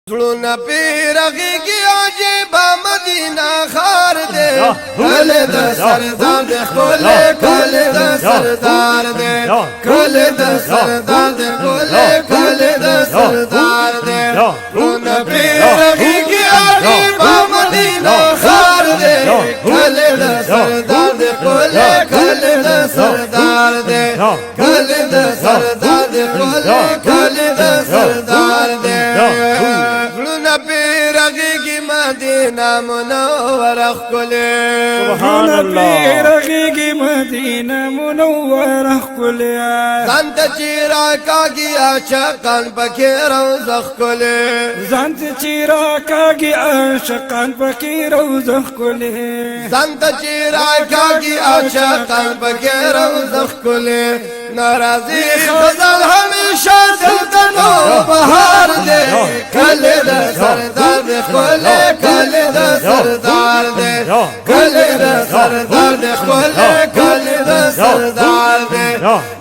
زړونه پیرغیږي عجیبه مدینه ښار دی کلي د سردار دی ښکلی کلي د سردار دی کلي د سردار دی ښکلی کلي د سردار دی زړونه پیرغیږي عجیبه مدینه ښار دی کلي د سردار دی ښکلی کلي د سردار دی کلي د سردار دی ښکلی کلي د سردار دی مدینہ منورہ ښکلی سبحان الله رغیږي مدینہ منورہ ښکلی ځان ته چې راکاږي عاشقان پکې روضه ښکلی ځان ته چې راکاږي عاشقان پکې روضه ښکلی ځان ته چې راکاږي عاشقان پکې روضه ښکلی ناراضي غزل همیشه دلته نوبهار دی کلي د سردار دی ښکلی کلي د سردار دی کلي د سردار دی ښکلی کلي د سردار دی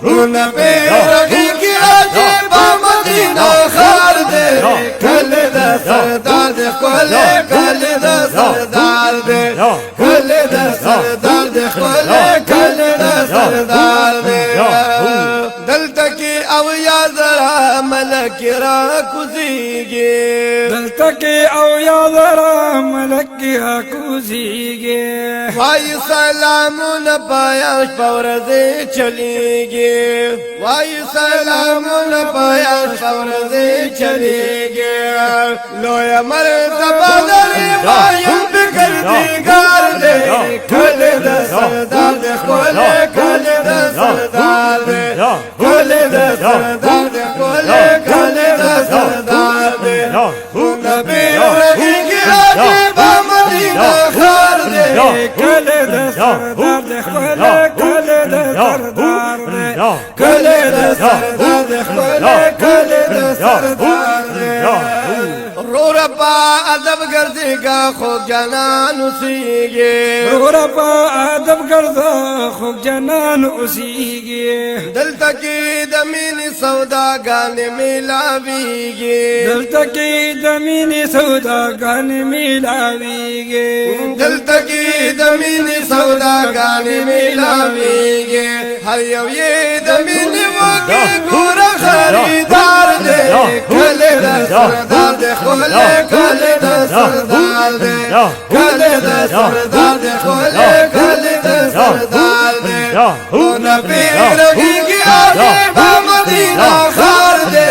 زړونه پیرغیږي عجیبه مدینه ښار دی کلي د سردار دی ښکلی کلي د سردار دی کلي د سردار دی ښکلی کلي د سردار دی دلته کې اویا زره ملک را کوزیږي دلته کې اویا زره ملک را کوزیږي وای سلامونه پایاش پورځي چلیږي وای سلامونه پایاش پورځي چلیږي لوی مرتبه لري وایم فکر دیګار دی کلي د سردار دی ښکلی کلي د سردار دی کلي د سردار دی ښکلی کلي د سردار دی زړونه پیرغیږي عجیبه مدینه ښار دی کلي د سردار دی ښکلی کلي د سردار دی کلي د سردار دی ښکلی کلي د سردار دی رورا پا ادب گردیگا خوب جانان اسیگی رورا پا ادب گردا خوب جانان اسیگی دلتا کی دمینی سودا گانے ملاویگی دلتا کی دمینی سودا گانے ملاویگی دلتا کی دمینی سودا گانے ملاویگی ہر یو یہ دمینی وگی گورا خریدار دے کلي د سردار دی ښکلی کلي د سردار دی کلي د سردار دی ښکلی کلي د سردار دی زړونه پیرغیږي عجیبه مدینه ښار دی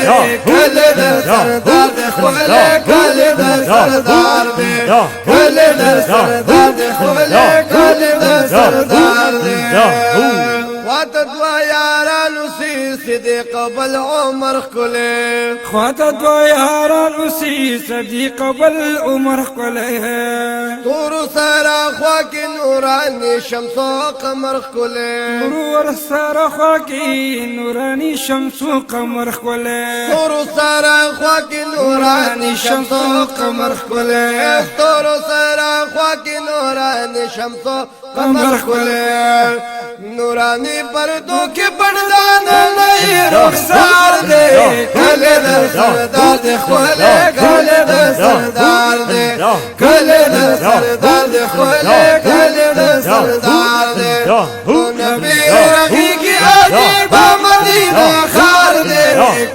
کلي د سردار دی ښکلی کلي د سردار دی کلي د سردار دی ښکلی کلي د سردار دی خواته دوه یارانو سي صدیق بل عمر ښکلی خواته دوه یاران اوسي صدیق بل عمر ښکلی تور سره خوا کې نوراني شمس او قمر ښکلی ور سره خوا کې نوراني شمس او قمر ښکلی تور سره خوا کې نوراني شمس او قمر ښکلی تور سره خوا کې نوراني شمس او قمر ښکلی نورانی پردو کې پردان نه رخسار دی کلي د سردار دی ښکلی کلي د سردار دی کلي د سردار دی ښکلی کلي د سردار دی زړونه پیرغیږي عجیبه مدینه ښار دی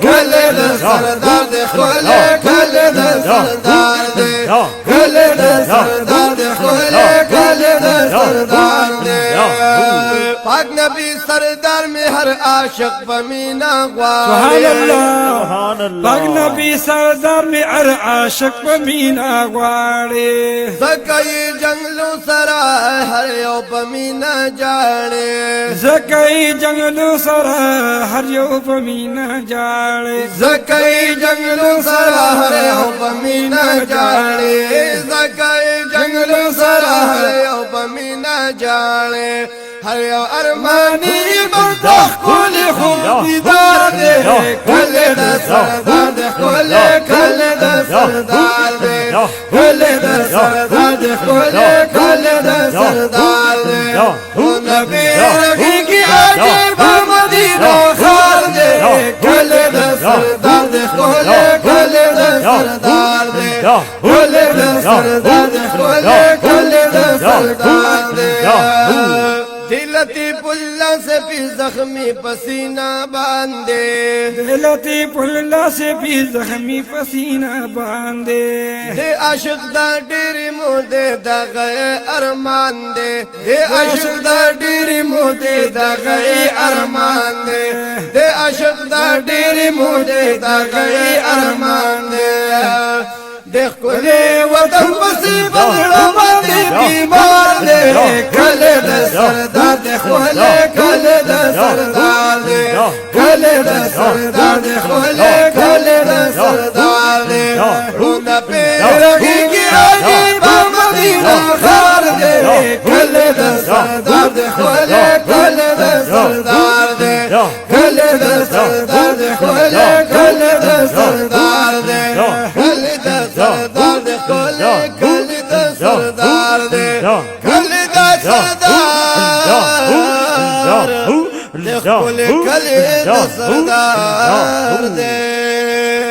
کلي د سردار دی ښکلی کلي د سردار دی کلي د سردار دی ښکلی کلي د سردار دی پاک نبی سردار میں ہر عاشق بمینا سبحان اللہ پاک نبی سردار میں ہر عاشق بمینا غواړي زکای جنگلو سرا ہر یو بمینا جاڑے زکای جنگلو سرا ہر یو بمینا جاڑے زکای جنگلو سرا ہر یو بمینا جاڑے زکای جنگلو سرا ہر یو بمینا جاڑے ہر یو ارمانی بردخ کولی خوب دیدار دے کلي د سردار دے ښکلی کلي د سردار دے کلي د سردار دے ښکلی کلي د سردار دے زړونه پیرغیږي عجیبه مدینه ښار دی کلي د سردار دے ښکلی کلي د سردار دے کلی دا سردار دے کلی دا سردار دے لطیف اللہ سے بھی زخمی پسینہ باندے لطیف اللہ سے بھی زخمی پسینہ باندے دے عاشق دا ڈیری مودے دا گئے ارمان دے دے عاشق دا ڈیری مودے دا گئے ارمان دے دے عاشق دا ڈیری مودے دا گئے ارمان دے دیکھ کلے وطن بسی بغڑا باندے بیمار دے کلے دا سردار دے کلے کلے دا سردار دے کلے دا سردار دے کلے کلے دا سردار دے رونا پہ رگی گراگی بامدینہ خار دے کلے دا سردار دے کلے کلے دا سردار دے کلے دا سردار دے کلے کلے دا سردار دے کلے دا سردار دے کلے کلے دا سردار دے کلے دا سردار دے کلے کلے دا سردار دے